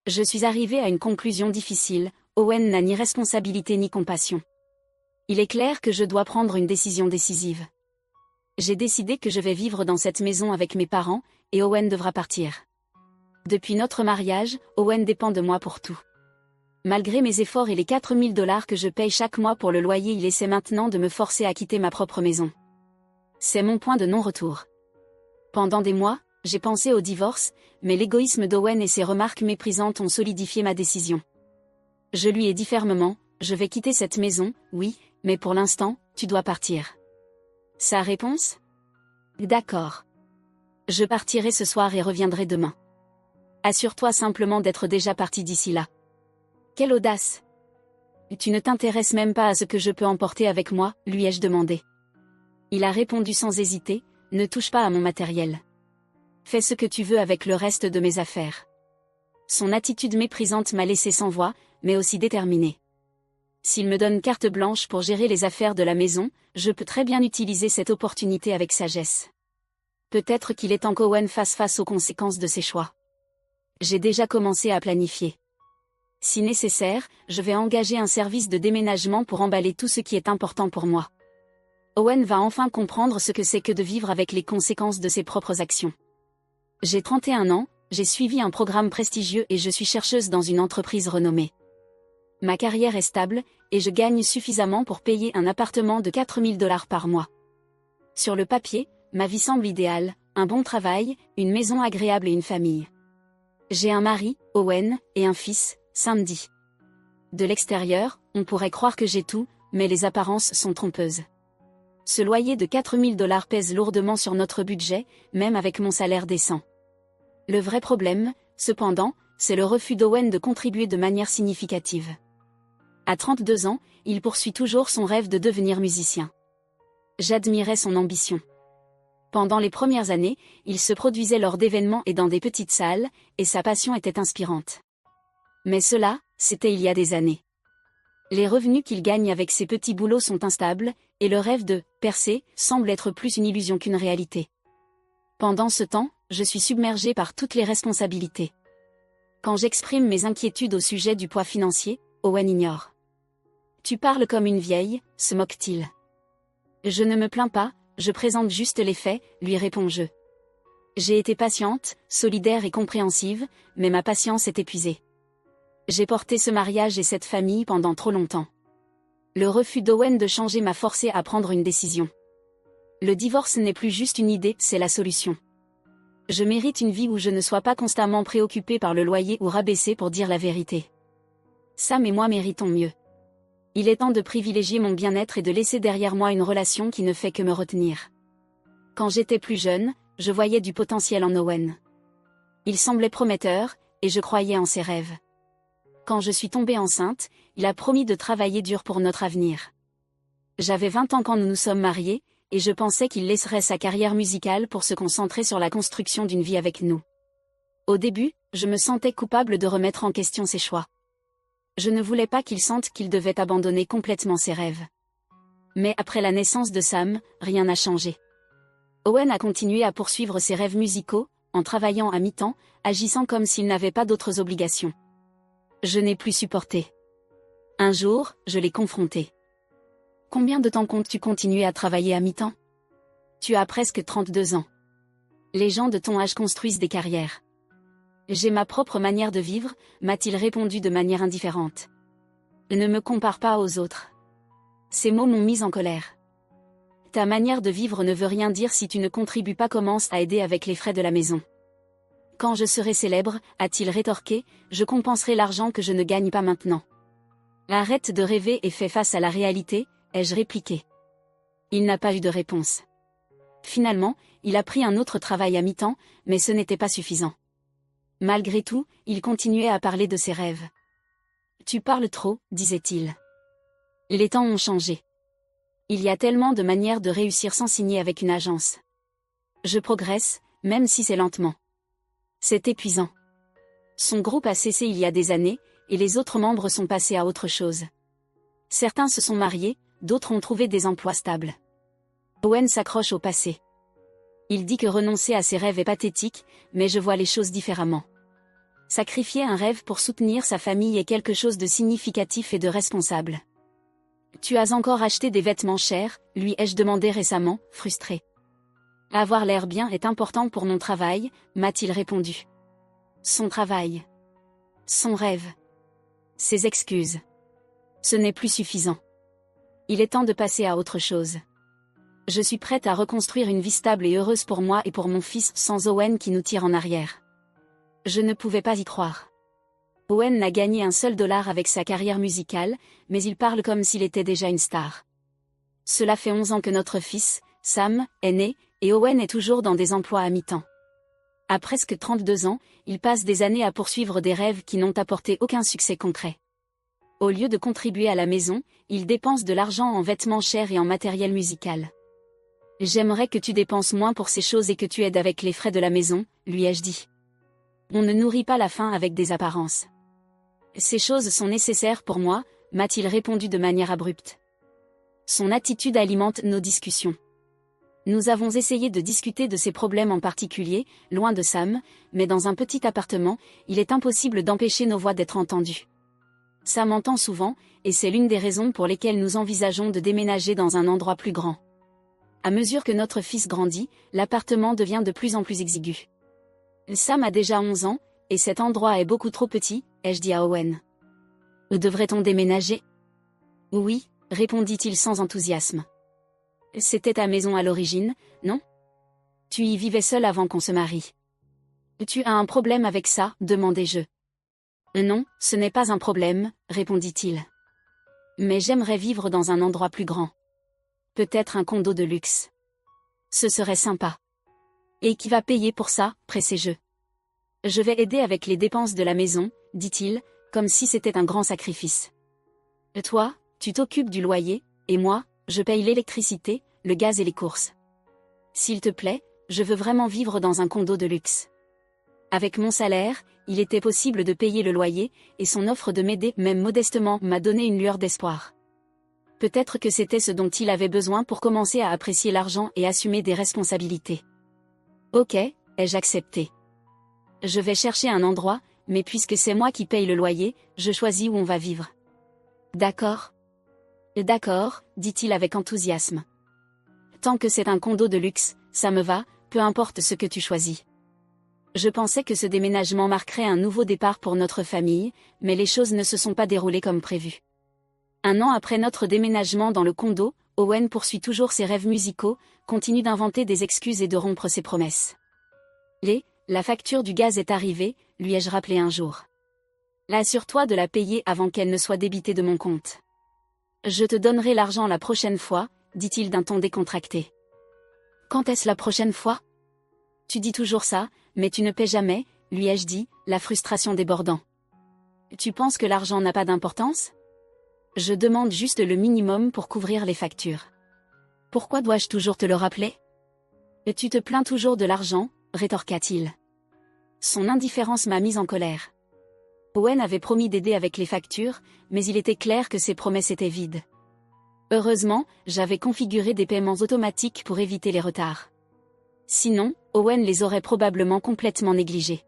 Je suis arrivé à une conclusion difficile, Owen n'a ni responsabilité ni compassion. Il est clair que je dois prendre une décision décisive. J'ai décidé que je vais vivre dans cette maison avec mes parents, et Owen devra partir. Depuis notre mariage, Owen dépend de moi pour tout. Malgré mes efforts et les 4 000 $ que je paye chaque mois pour le loyer, il essaie maintenant de me forcer à quitter ma propre maison. C'est mon point de non-retour. Pendant des mois, j'ai pensé au divorce, mais l'égoïsme d'Owen et ses remarques méprisantes ont solidifié ma décision. Je lui ai dit fermement, je vais quitter cette maison, oui, mais pour l'instant, tu dois partir. Sa réponse ? D'accord. Je partirai ce soir et reviendrai demain. Assure-toi simplement d'être déjà parti d'ici là. Quelle audace! Tu ne t'intéresses même pas à ce que je peux emporter avec moi, lui ai-je demandé. Il a répondu sans hésiter, ne touche pas à mon matériel. Fais ce que tu veux avec le reste de mes affaires. Son attitude méprisante m'a laissé sans voix, mais aussi déterminée. S'il me donne carte blanche pour gérer les affaires de la maison, je peux très bien utiliser cette opportunité avec sagesse. Peut-être qu'il est temps qu'Owen fasse face aux conséquences de ses choix. J'ai déjà commencé à planifier. Si nécessaire, je vais engager un service de déménagement pour emballer tout ce qui est important pour moi. Owen va enfin comprendre ce que c'est que de vivre avec les conséquences de ses propres actions. J'ai 31 ans, j'ai suivi un programme prestigieux et je suis chercheuse dans une entreprise renommée. Ma carrière est stable, et je gagne suffisamment pour payer un appartement de 4 000 $ par mois. Sur le papier, ma vie semble idéale, un bon travail, une maison agréable et une famille. J'ai un mari, Owen, et un fils, Sandy. De l'extérieur, on pourrait croire que j'ai tout, mais les apparences sont trompeuses. Ce loyer de 4 000 $ pèse lourdement sur notre budget, même avec mon salaire décent. Le vrai problème, cependant, c'est le refus d'Owen de contribuer de manière significative. À 32 ans, il poursuit toujours son rêve de devenir musicien. J'admirais son ambition. Pendant les premières années, il se produisait lors d'événements et dans des petites salles, et sa passion était inspirante. Mais cela, c'était il y a des années. Les revenus qu'il gagne avec ses petits boulots sont instables, et le rêve de « percer » semble être plus une illusion qu'une réalité. Pendant ce temps, je suis submergée par toutes les responsabilités. Quand j'exprime mes inquiétudes au sujet du poids financier, Owen ignore. « Tu parles comme une vieille », se moque-t-il. Je ne me plains pas, je présente juste les faits, lui réponds-je. J'ai été patiente, solidaire et compréhensive, mais ma patience est épuisée. J'ai porté ce mariage et cette famille pendant trop longtemps. Le refus d'Owen de changer m'a forcé à prendre une décision. Le divorce n'est plus juste une idée, c'est la solution. Je mérite une vie où je ne sois pas constamment préoccupée par le loyer ou rabaissée pour dire la vérité. Sam et moi méritons mieux. Il est temps de privilégier mon bien-être et de laisser derrière moi une relation qui ne fait que me retenir. Quand j'étais plus jeune, je voyais du potentiel en Owen. Il semblait prometteur, et je croyais en ses rêves. Quand je suis tombée enceinte, il a promis de travailler dur pour notre avenir. J'avais 20 ans quand nous nous sommes mariés, et je pensais qu'il laisserait sa carrière musicale pour se concentrer sur la construction d'une vie avec nous. Au début, je me sentais coupable de remettre en question ses choix. Je ne voulais pas qu'il sente qu'il devait abandonner complètement ses rêves. Mais après la naissance de Sam, rien n'a changé. Owen a continué à poursuivre ses rêves musicaux, en travaillant à mi-temps, agissant comme s'il n'avait pas d'autres obligations. Je n'ai plus supporté. Un jour, je l'ai confronté. « Combien de temps comptes-tu continuer à travailler à mi-temps ? Tu as presque 32 ans. Les gens de ton âge construisent des carrières. » J'ai ma propre manière de vivre, m'a-t-il répondu de manière indifférente. Ne me compare pas aux autres. Ces mots m'ont mise en colère. Ta manière de vivre ne veut rien dire si tu ne contribues pas, commence à aider avec les frais de la maison. Quand je serai célèbre, a-t-il rétorqué, je compenserai l'argent que je ne gagne pas maintenant. Arrête de rêver et fais face à la réalité, ai-je répliqué. Il n'a pas eu de réponse. Finalement, il a pris un autre travail à mi-temps, mais ce n'était pas suffisant. Malgré tout, il continuait à parler de ses rêves. « Tu parles trop », disait-il. Les temps ont changé. Il y a tellement de manières de réussir sans signer avec une agence. Je progresse, même si c'est lentement. C'est épuisant. Son groupe a cessé il y a des années, et les autres membres sont passés à autre chose. Certains se sont mariés, d'autres ont trouvé des emplois stables. Owen s'accroche au passé. Il dit que renoncer à ses rêves est pathétique, mais je vois les choses différemment. Sacrifier un rêve pour soutenir sa famille est quelque chose de significatif et de responsable. Tu as encore acheté des vêtements chers, lui ai-je demandé récemment, frustré. Avoir l'air bien est important pour mon travail, m'a-t-il répondu. Son travail. Son rêve. Ses excuses. Ce n'est plus suffisant. Il est temps de passer à autre chose. Je suis prête à reconstruire une vie stable et heureuse pour moi et pour mon fils sans Owen qui nous tire en arrière. Je ne pouvais pas y croire. Owen n'a gagné un seul dollar avec sa carrière musicale, mais il parle comme s'il était déjà une star. Cela fait 11 ans que notre fils, Sam, est né, et Owen est toujours dans des emplois à mi-temps. À presque 32 ans, il passe des années à poursuivre des rêves qui n'ont apporté aucun succès concret. Au lieu de contribuer à la maison, il dépense de l'argent en vêtements chers et en matériel musical. J'aimerais que tu dépenses moins pour ces choses et que tu aides avec les frais de la maison, lui ai-je dit. On ne nourrit pas la faim avec des apparences. Ces choses sont nécessaires pour moi, m'a-t-il répondu de manière abrupte. Son attitude alimente nos discussions. Nous avons essayé de discuter de ces problèmes en particulier, loin de Sam, mais dans un petit appartement, il est impossible d'empêcher nos voix d'être entendues. Sam entend souvent, et c'est l'une des raisons pour lesquelles nous envisageons de déménager dans un endroit plus grand. À mesure que notre fils grandit, l'appartement devient de plus en plus exigu. Sam a déjà 11 ans, et cet endroit est beaucoup trop petit, ai-je dit à Owen. Devrait-on déménager? Oui, répondit-il sans enthousiasme. C'était ta maison à l'origine, non? Tu y vivais seul avant qu'on se marie. Tu as un problème avec ça, demandai-je. Non, ce n'est pas un problème, répondit-il. Mais j'aimerais vivre dans un endroit plus grand. Peut-être un condo de luxe. Ce serait sympa. Et qui va payer pour ça, pressai-je. Je vais aider avec les dépenses de la maison, dit-il, comme si c'était un grand sacrifice. Toi, tu t'occupes du loyer, et moi, je paye l'électricité, le gaz et les courses. S'il te plaît, je veux vraiment vivre dans un condo de luxe. Avec mon salaire, il était possible de payer le loyer, et son offre de m'aider, même modestement, m'a donné une lueur d'espoir. Peut-être que c'était ce dont il avait besoin pour commencer à apprécier l'argent et assumer des responsabilités. Ok, ai-je accepté. Je vais chercher un endroit, mais puisque c'est moi qui paye le loyer, je choisis où on va vivre. D'accord? D'accord, dit-il avec enthousiasme. Tant que c'est un condo de luxe, ça me va, peu importe ce que tu choisis. Je pensais que ce déménagement marquerait un nouveau départ pour notre famille, mais les choses ne se sont pas déroulées comme prévu. Un an après notre déménagement dans le condo, Owen poursuit toujours ses rêves musicaux, continue d'inventer des excuses et de rompre ses promesses. La facture du gaz est arrivée, lui ai-je rappelé un jour. Assure-toi de la payer avant qu'elle ne soit débitée de mon compte. Je te donnerai l'argent la prochaine fois, dit-il d'un ton décontracté. Quand est-ce la prochaine fois? Tu dis toujours ça, mais tu ne paies jamais, lui ai-je dit, la frustration débordant. Tu penses que l'argent n'a pas d'importance? Je demande juste le minimum pour couvrir les factures. Pourquoi dois-je toujours te le rappeler? Tu te plains toujours de l'argent, rétorqua-t-il. Son indifférence m'a mise en colère. Owen avait promis d'aider avec les factures, mais il était clair que ses promesses étaient vides. Heureusement, j'avais configuré des paiements automatiques pour éviter les retards. Sinon, Owen les aurait probablement complètement négligés.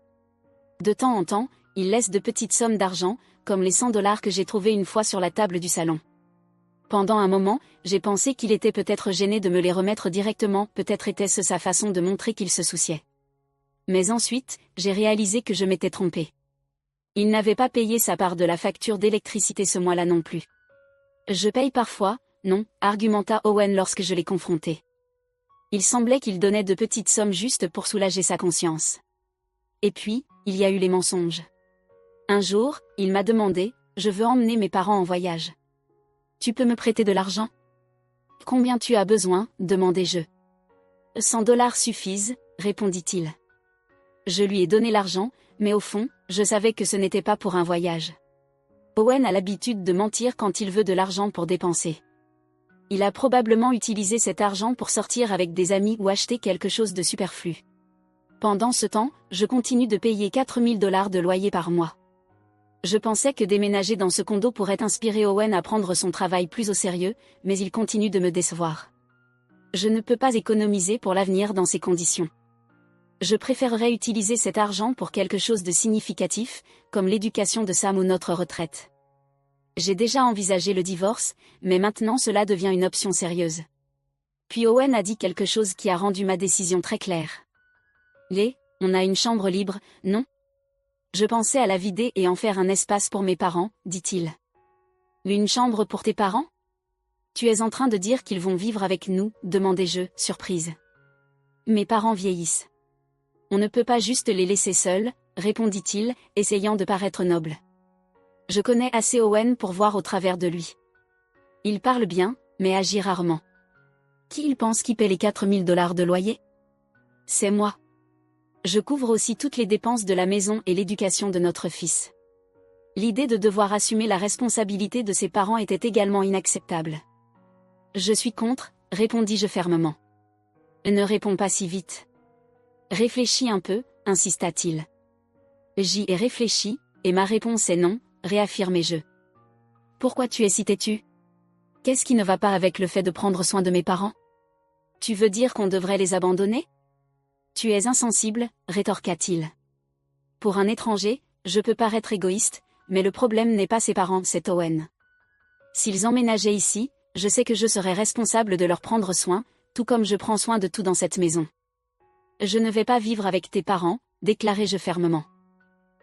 De temps en temps, il laisse de petites sommes d'argent, comme les 100 $ que j'ai trouvés une fois sur la table du salon. Pendant un moment, j'ai pensé qu'il était peut-être gêné de me les remettre directement, peut-être était-ce sa façon de montrer qu'il se souciait. Mais ensuite, j'ai réalisé que je m'étais trompée. Il n'avait pas payé sa part de la facture d'électricité ce mois-là non plus. Je paye parfois, non, argumenta Owen lorsque je l'ai confronté. Il semblait qu'il donnait de petites sommes juste pour soulager sa conscience. Et puis, il y a eu les mensonges. Un jour, il m'a demandé, je veux emmener mes parents en voyage. Tu peux me prêter de l'argent? Combien tu as besoin? Demandai-je. 100 $ suffisent, répondit-il. Je lui ai donné l'argent, mais au fond, je savais que ce n'était pas pour un voyage. Owen a l'habitude de mentir quand il veut de l'argent pour dépenser. Il a probablement utilisé cet argent pour sortir avec des amis ou acheter quelque chose de superflu. Pendant ce temps, je continue de payer 4 000 $ de loyer par mois. Je pensais que déménager dans ce condo pourrait inspirer Owen à prendre son travail plus au sérieux, mais il continue de me décevoir. Je ne peux pas économiser pour l'avenir dans ces conditions. Je préférerais utiliser cet argent pour quelque chose de significatif, comme l'éducation de Sam ou notre retraite. J'ai déjà envisagé le divorce, mais maintenant cela devient une option sérieuse. Puis Owen a dit quelque chose qui a rendu ma décision très claire. On a une chambre libre, non? Je pensais à la vider et en faire un espace pour mes parents, dit-il. Une chambre pour tes parents? Tu es en train de dire qu'ils vont vivre avec nous, demandai-je, surprise. Mes parents vieillissent. On ne peut pas juste les laisser seuls, répondit-il, essayant de paraître noble. Je connais assez Owen pour voir au travers de lui. Il parle bien, mais agit rarement. Qui il pense qui paie les $4000 de loyer? C'est moi. Je couvre aussi toutes les dépenses de la maison et l'éducation de notre fils. L'idée de devoir assumer la responsabilité de ses parents était également inacceptable. Je suis contre, répondis-je fermement. Ne réponds pas si vite. Réfléchis un peu, insista-t-il. J'y ai réfléchi, et ma réponse est non, réaffirmai-je. Pourquoi tu es si têtu? Qu'est-ce qui ne va pas avec le fait de prendre soin de mes parents? Tu veux dire qu'on devrait les abandonner? Tu es insensible, rétorqua-t-il. Pour un étranger, je peux paraître égoïste, mais le problème n'est pas ses parents, c'est Owen. S'ils emménageaient ici, je sais que je serais responsable de leur prendre soin, tout comme je prends soin de tout dans cette maison. Je ne vais pas vivre avec tes parents, déclarai-je fermement.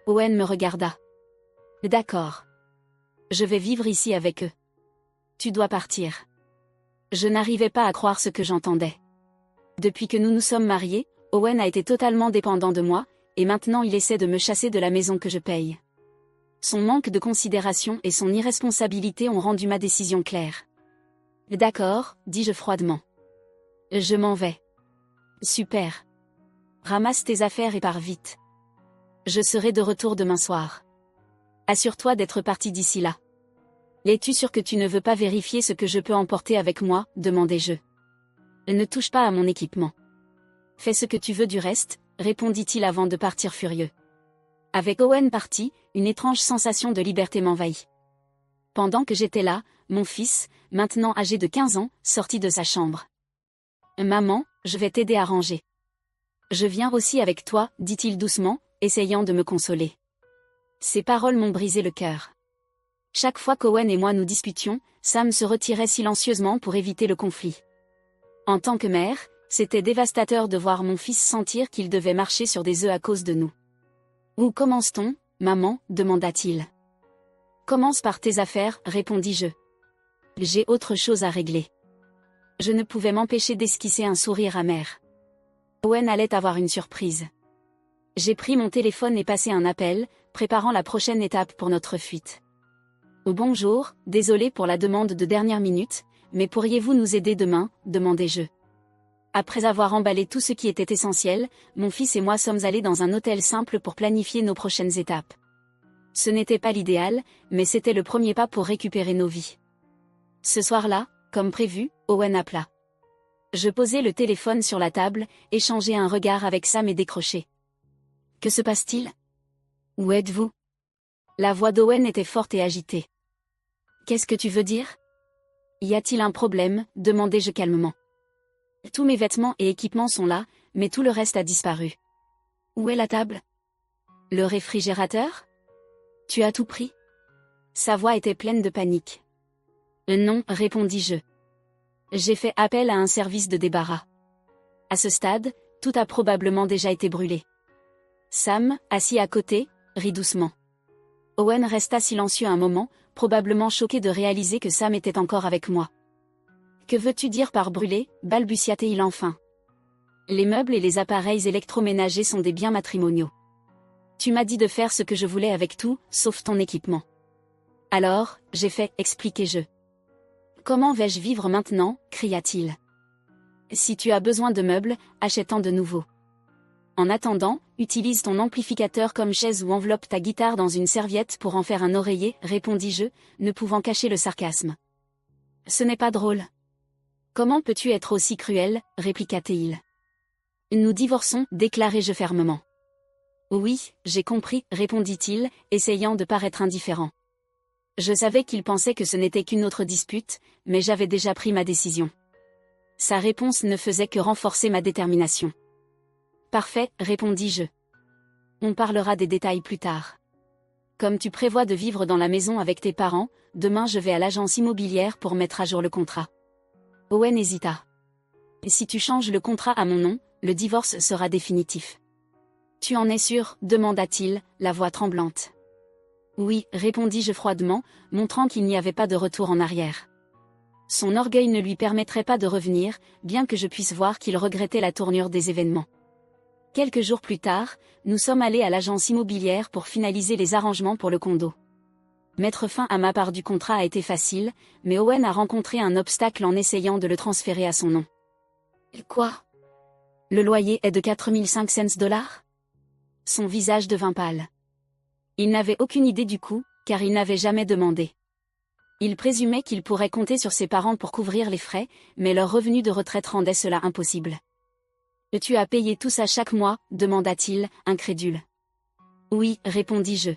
Owen me regarda. D'accord. Je vais vivre ici avec eux. Tu dois partir. Je n'arrivais pas à croire ce que j'entendais. Depuis que nous nous sommes mariés, Owen a été totalement dépendant de moi, et maintenant il essaie de me chasser de la maison que je paye. Son manque de considération et son irresponsabilité ont rendu ma décision claire. D'accord, dis-je froidement. Je m'en vais. Super. Ramasse tes affaires et pars vite. Je serai de retour demain soir. Assure-toi d'être parti d'ici là. Es-tu sûr que tu ne veux pas vérifier ce que je peux emporter avec moi, demandai-je. Ne touche pas à mon équipement. Fais ce que tu veux du reste, répondit-il avant de partir furieux. Avec Owen parti, une étrange sensation de liberté m'envahit. Pendant que j'étais là, mon fils, maintenant âgé de 15 ans, sortit de sa chambre. Maman, je vais t'aider à ranger. Je viens aussi avec toi, dit-il doucement, essayant de me consoler. Ces paroles m'ont brisé le cœur. Chaque fois qu'Owen et moi nous disputions, Sam se retirait silencieusement pour éviter le conflit. En tant que mère, c'était dévastateur de voir mon fils sentir qu'il devait marcher sur des œufs à cause de nous. Où commence-t-on, maman, demanda-t-il. Commence par tes affaires, répondis-je. J'ai autre chose à régler. Je ne pouvais m'empêcher d'esquisser un sourire amer. Owen allait avoir une surprise. J'ai pris mon téléphone et passé un appel, préparant la prochaine étape pour notre fuite. Bonjour, désolé pour la demande de dernière minute, mais pourriez-vous nous aider demain, demandai-je. Après avoir emballé tout ce qui était essentiel, mon fils et moi sommes allés dans un hôtel simple pour planifier nos prochaines étapes. Ce n'était pas l'idéal, mais c'était le premier pas pour récupérer nos vies. Ce soir-là, comme prévu, Owen appela. Je posai le téléphone sur la table, échangeai un regard avec Sam et décrochai. Que se passe-t-il? Où êtes-vous? La voix d'Owen était forte et agitée. Qu'est-ce que tu veux dire? Y a-t-il un problème? Demandai-je calmement. Tous mes vêtements et équipements sont là, mais tout le reste a disparu. Où est la table? Le réfrigérateur? Tu as tout pris? Sa voix était pleine de panique. Non, répondis-je. J'ai fait appel à un service de débarras. À ce stade, tout a probablement déjà été brûlé. Sam, assis à côté, rit doucement. Owen resta silencieux un moment, probablement choqué de réaliser que Sam était encore avec moi. Que veux-tu dire par brûler, balbutia-t-il enfin. Les meubles et les appareils électroménagers sont des biens matrimoniaux. Tu m'as dit de faire ce que je voulais avec tout, sauf ton équipement. Alors, j'ai fait, expliquai-je. Comment vais-je vivre maintenant, cria-t-il. Si tu as besoin de meubles, achète-en de nouveaux. En attendant, utilise ton amplificateur comme chaise ou enveloppe ta guitare dans une serviette pour en faire un oreiller, répondis-je, ne pouvant cacher le sarcasme. Ce n'est pas drôle. Comment peux-tu être aussi cruel, répliqua-t-il. Nous divorçons, déclarai-je fermement. Oui, j'ai compris, répondit-il, essayant de paraître indifférent. Je savais qu'il pensait que ce n'était qu'une autre dispute, mais j'avais déjà pris ma décision. Sa réponse ne faisait que renforcer ma détermination. Parfait, répondis-je. On parlera des détails plus tard. Comme tu prévois de vivre dans la maison avec tes parents, demain je vais à l'agence immobilière pour mettre à jour le contrat. Owen hésita. Si tu changes le contrat à mon nom, le divorce sera définitif. Tu en es sûr, demanda-t-il, la voix tremblante. Oui, répondis-je froidement, montrant qu'il n'y avait pas de retour en arrière. Son orgueil ne lui permettrait pas de revenir, bien que je puisse voir qu'il regrettait la tournure des événements. Quelques jours plus tard, nous sommes allés à l'agence immobilière pour finaliser les arrangements pour le condo. Mettre fin à ma part du contrat a été facile, mais Owen a rencontré un obstacle en essayant de le transférer à son nom. Quoi? Le loyer est de 4500 $? Son visage devint pâle. Il n'avait aucune idée du coût, car il n'avait jamais demandé. Il présumait qu'il pourrait compter sur ses parents pour couvrir les frais, mais leur revenu de retraite rendait cela impossible. « Tu as payé tout ça chaque mois ?» demanda-t-il, incrédule. « Oui, répondis-je.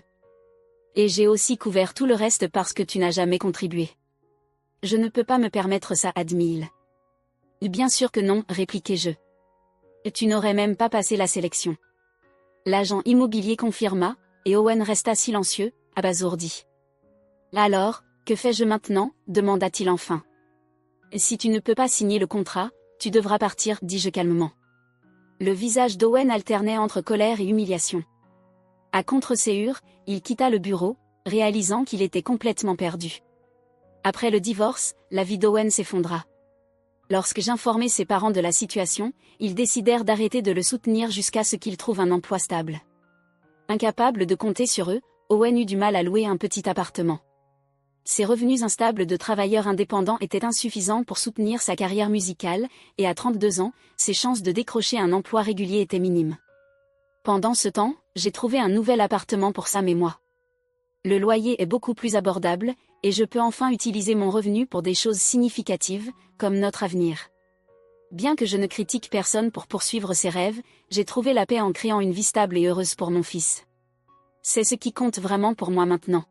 Et j'ai aussi couvert tout le reste parce que tu n'as jamais contribué. »« Je ne peux pas me permettre ça, admis-il. »« Bien sûr que non, répliquai-je. »« Tu n'aurais même pas passé la sélection. » L'agent immobilier confirma, et Owen resta silencieux, abasourdi. « Alors, que fais-je maintenant ?» demanda-t-il enfin. « Si tu ne peux pas signer le contrat, tu devras partir, dis-je calmement. » Le visage d'Owen alternait entre colère et humiliation. À contre-séhure, il quitta le bureau, réalisant qu'il était complètement perdu. Après le divorce, la vie d'Owen s'effondra. Lorsque j'informai ses parents de la situation, ils décidèrent d'arrêter de le soutenir jusqu'à ce qu'il trouve un emploi stable. Incapable de compter sur eux, Owen eut du mal à louer un petit appartement. Ses revenus instables de travailleur indépendant étaient insuffisants pour soutenir sa carrière musicale, et à 32 ans, ses chances de décrocher un emploi régulier étaient minimes. Pendant ce temps, j'ai trouvé un nouvel appartement pour Sam et moi. Le loyer est beaucoup plus abordable, et je peux enfin utiliser mon revenu pour des choses significatives, comme notre avenir. Bien que je ne critique personne pour poursuivre ses rêves, j'ai trouvé la paix en créant une vie stable et heureuse pour mon fils. C'est ce qui compte vraiment pour moi maintenant.